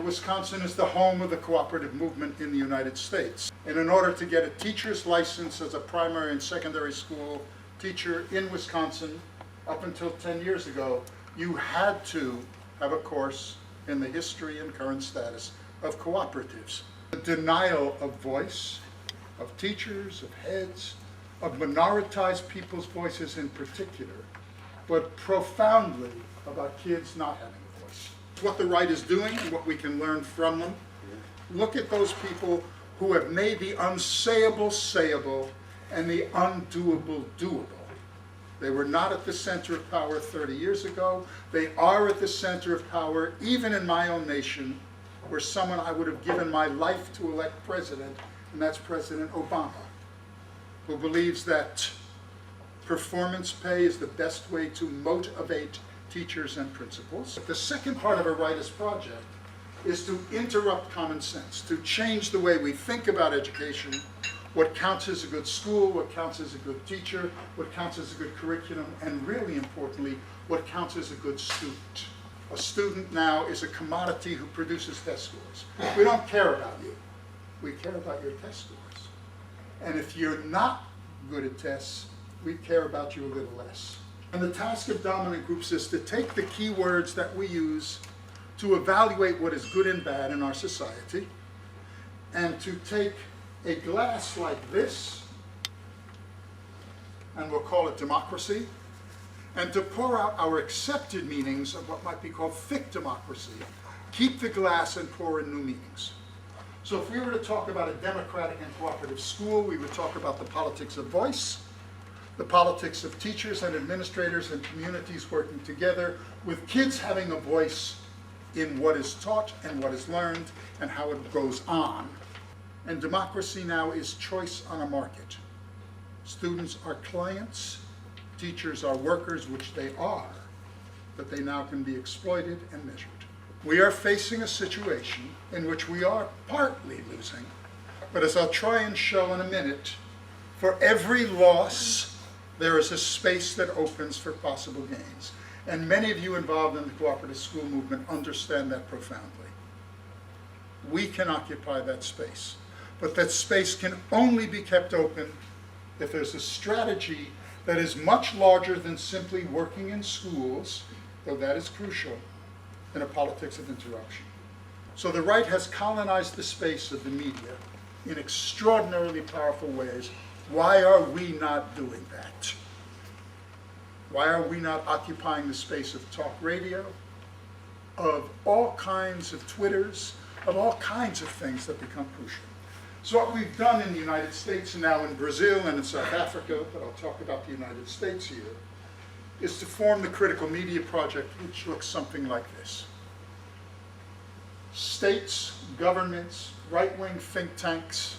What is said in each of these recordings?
Wisconsin is the home of the cooperative movement in the United States. And in order to get a teacher's license as a primary and secondary school teacher in Wisconsin, up until 10 years ago, you had to have a course in the history and current status of cooperatives. The denial of voice, of teachers, of heads, of minoritized people's voices in particular, but profoundly about kids not having a voice. What the right is doing and what we can learn from them. Look at those people who have made the unsayable sayable and the undoable doable. They were not at the center of power 30 years ago. They are at the center of power even in my own nation, where someone I would have given my life to elect president, and that's President Obama, who believes that performance pay is the best way to motivate teachers and principals. The second part of a rightist project is to interrupt common sense, to change the way we think about education, what counts as a good school, what counts as a good teacher, what counts as a good curriculum, and really importantly, what counts as a good student. A student now is a commodity who produces test scores. We don't care about you. We care about your test scores. And if you're not good at tests, we care about you a little less. And the task of dominant groups is to take the key words that we use to evaluate what is good and bad in our society, and to take a glass like this, and we'll call it democracy, and to pour out our accepted meanings of what might be called thick democracy, keep the glass and pour in new meanings. So if we were to talk about a democratic and cooperative school, we would talk about the politics of voice, the politics of teachers and administrators and communities working together, with kids having a voice in what is taught and what is learned and how it goes on. And democracy now is choice on a market. Students are clients, teachers are workers, which they are, but they now can be exploited and measured. We are facing a situation in which we are partly losing, but as I'll try and show in a minute, for every loss, there is a space that opens for possible gains. And many of you involved in the cooperative school movement understand that profoundly. We can occupy that space, but that space can only be kept open if there's a strategy that is much larger than simply working in schools, though that is crucial, in a politics of interruption. So the right has colonized the space of the media in extraordinarily powerful ways. Why are we not doing that? Why are we not occupying the space of talk radio, of all kinds of Twitters, of all kinds of things that become crucial? So what we've done in the United States and now in Brazil and in South Africa, but I'll talk about the United States here, is to form the Critical Media Project, which looks something like this. States, governments, right-wing think tanks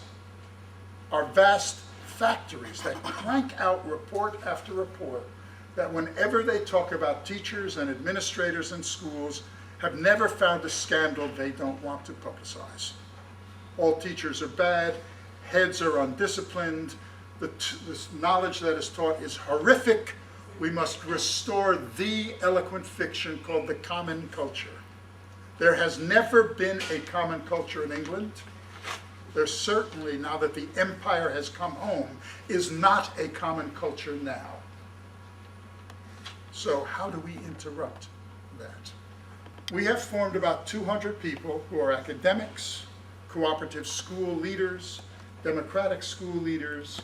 are vast factories that crank out report after report that whenever they talk about teachers and administrators in schools have never found a scandal they don't want to publicize. All teachers are bad, heads are undisciplined, the knowledge that is taught is horrific. We must restore the eloquent fiction called the common culture. There has never been a common culture in England. There certainly, now that the empire has come home, is not a common culture now. So how do we interrupt that? We have formed about 200 people who are academics, cooperative school leaders, democratic school leaders,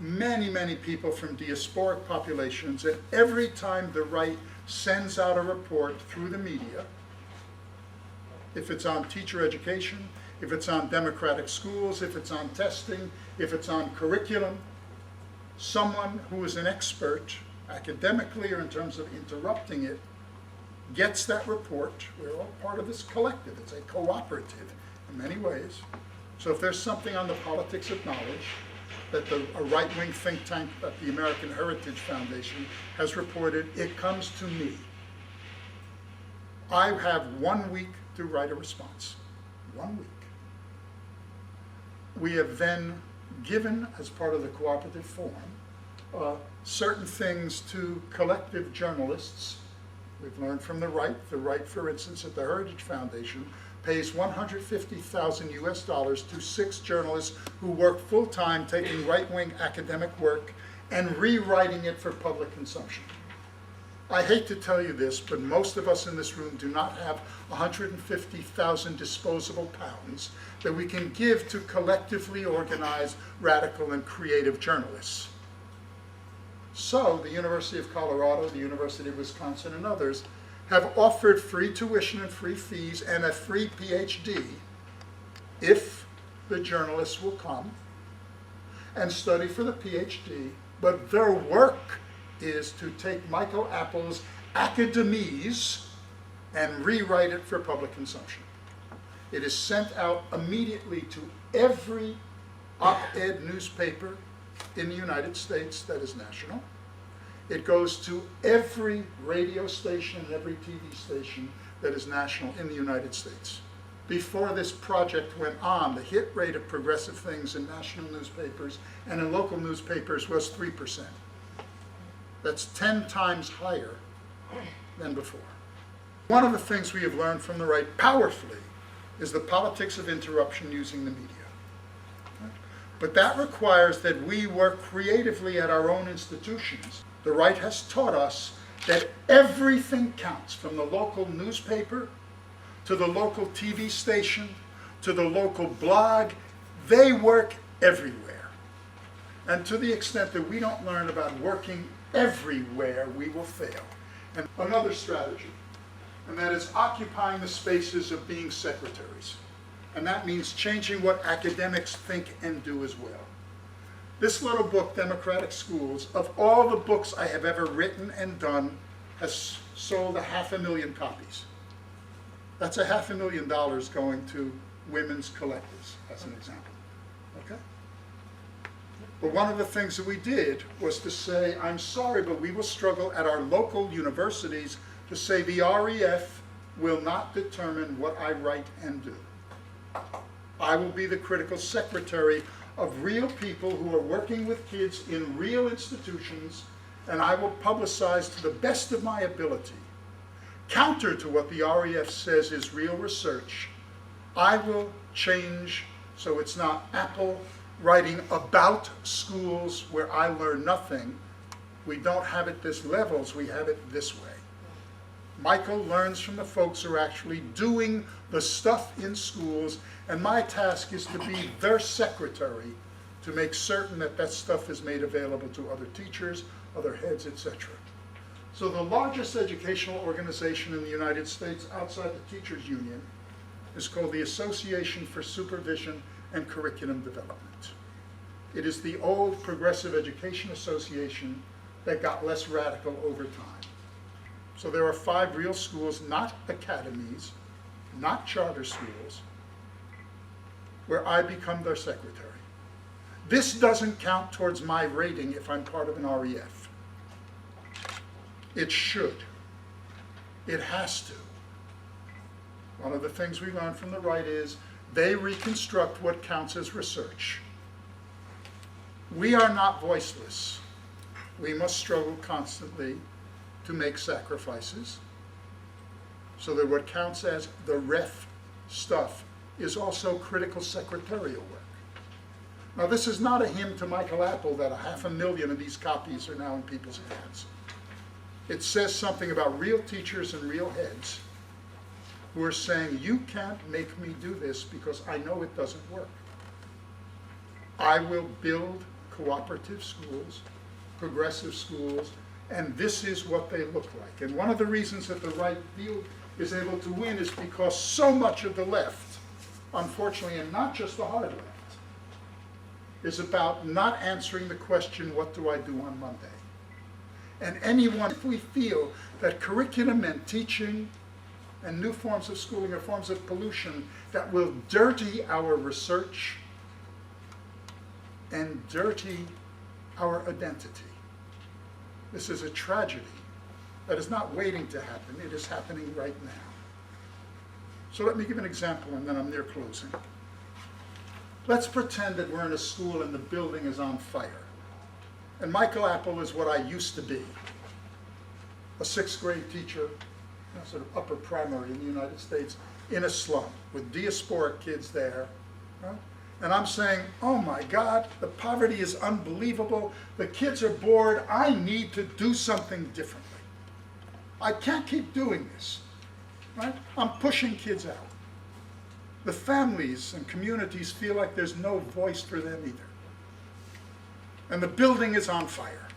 many, many people from diasporic populations, and every time the right sends out a report through the media, if it's on teacher education, if it's on democratic schools, if it's on testing, if it's on curriculum, someone who is an expert academically or in terms of interrupting it gets that report. We're all part of this collective. It's a cooperative in many ways. So if there's something on the politics of knowledge that a right-wing think tank at the American Heritage Foundation has reported, it comes to me. I have 1 week to write a response. 1 week. We have then given, as part of the cooperative forum, certain things to collective journalists. We've learned from the right, for instance, at the Heritage Foundation, pays $150,000 US to 6 journalists who work full-time taking right-wing academic work and rewriting it for public consumption. I hate to tell you this, but most of us in this room do not have 150,000 disposable pounds that we can give to collectively organized, radical, and creative journalists. So the University of Colorado, the University of Wisconsin, and others have offered free tuition and free fees and a free PhD if the journalists will come and study for the PhD, but their work is to take Michael Apple's academies and rewrite it for public consumption. It is sent out immediately to every op-ed newspaper in the United States that is national. It goes to every radio station and every TV station that is national in the United States. Before this project went on, the hit rate of progressive things in national newspapers and in local newspapers was 3%. That's 10 times higher than before. One of the things we have learned from the right powerfully is the politics of interruption using the media. But that requires that we work creatively at our own institutions. The right has taught us that everything counts, from the local newspaper to the local TV station to the local blog. They work everywhere. And to the extent that we don't learn about working everywhere, we will fail. And another strategy, and that is occupying the spaces of being secretaries. And that means changing what academics think and do as well. This little book, Democratic Schools, of all the books I have ever written and done, has sold 500,000 copies. That's $500,000 going to women's collectives, as an example. Okay? But one of the things that we did was to say, I'm sorry, but we will struggle at our local universities to say the REF will not determine what I write and do. I will be the critical secretary of real people who are working with kids in real institutions, and I will publicize to the best of my ability, counter to what the REF says is real research. I will change so it's not Apple writing about schools where I learn nothing. We don't have it this levels, we have it this way. Michael learns from the folks who are actually doing the stuff in schools, and my task is to be their secretary to make certain that that stuff is made available to other teachers, other heads, etc. So the largest educational organization in the United States outside the Teachers Union is called the Association for Supervision and Curriculum Development. It is the old Progressive Education Association that got less radical over time. So there are 5 real schools, not academies, not charter schools, where I become their secretary. This doesn't count towards my rating if I'm part of an REF. It should. It has to. One of the things we learned from the right is they reconstruct what counts as research. We are not voiceless. We must struggle constantly to make sacrifices so that what counts as the ref stuff is also critical secretarial work. Now, this is not a hymn to Michael Apple that 500,000 of these copies are now in people's hands. It says something about real teachers and real heads who are saying, you can't make me do this because I know it doesn't work. I will build cooperative schools, progressive schools, and this is what they look like. And one of the reasons that the right field is able to win is because so much of the left, unfortunately, and not just the hard left, is about not answering the question, what do I do on Monday? And anyone, if we feel that curriculum and teaching and new forms of schooling are forms of pollution that will dirty our research and dirty our identity, this is a tragedy that is not waiting to happen, it is happening right now. So let me give an example and then I'm near closing. Let's pretend that we're in a school and the building is on fire. And Michael Apple is what I used to be, a 6th grade teacher, sort of upper primary in the United States, in a slum with diasporic kids there, right? And I'm saying, oh my God, the poverty is unbelievable. The kids are bored. I need to do something differently. I can't keep doing this, right? I'm pushing kids out. The families and communities feel like there's no voice for them either. And the building is on fire.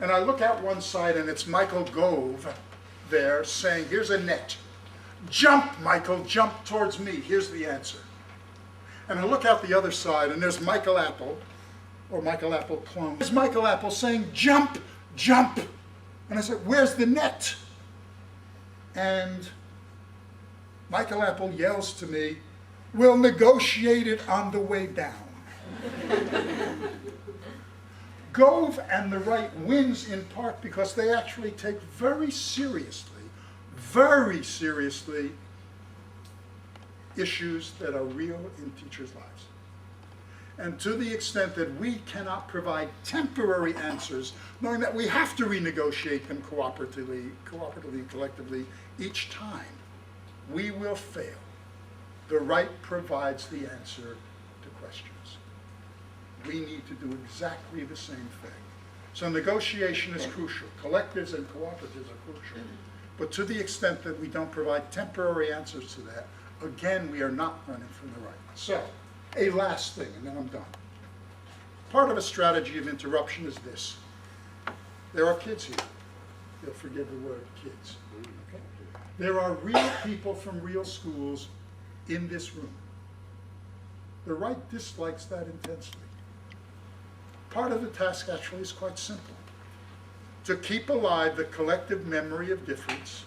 And I look out one side and it's Michael Gove there saying, here's a net. Jump, Michael, jump towards me. Here's the answer. And I look out the other side and there's Michael Apple, or Michael Apple clone. There's Michael Apple saying, jump, jump. And I said, where's the net? And Michael Apple yells to me, we'll negotiate it on the way down. Gove and the right wins in part because they actually take very seriously, issues that are real in teachers' lives. And to the extent that we cannot provide temporary answers, knowing that we have to renegotiate them cooperatively, collectively, each time, we will fail. The right provides the answer to questions. We need to do exactly the same thing. So negotiation is crucial. Collectives and cooperatives are crucial. But to the extent that we don't provide temporary answers to that, again, we are not running from the right. So, a last thing, and then I'm done. Part of a strategy of interruption is this. There are kids here. You'll forgive the word kids. Okay? There are real people from real schools in this room. The right dislikes that intensely. Part of the task actually is quite simple. To keep alive the collective memory of difference,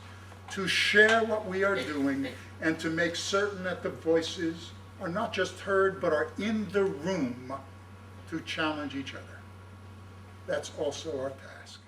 to share what we are doing, and to make certain that the voices are not just heard, but are in the room to challenge each other. That's also our task.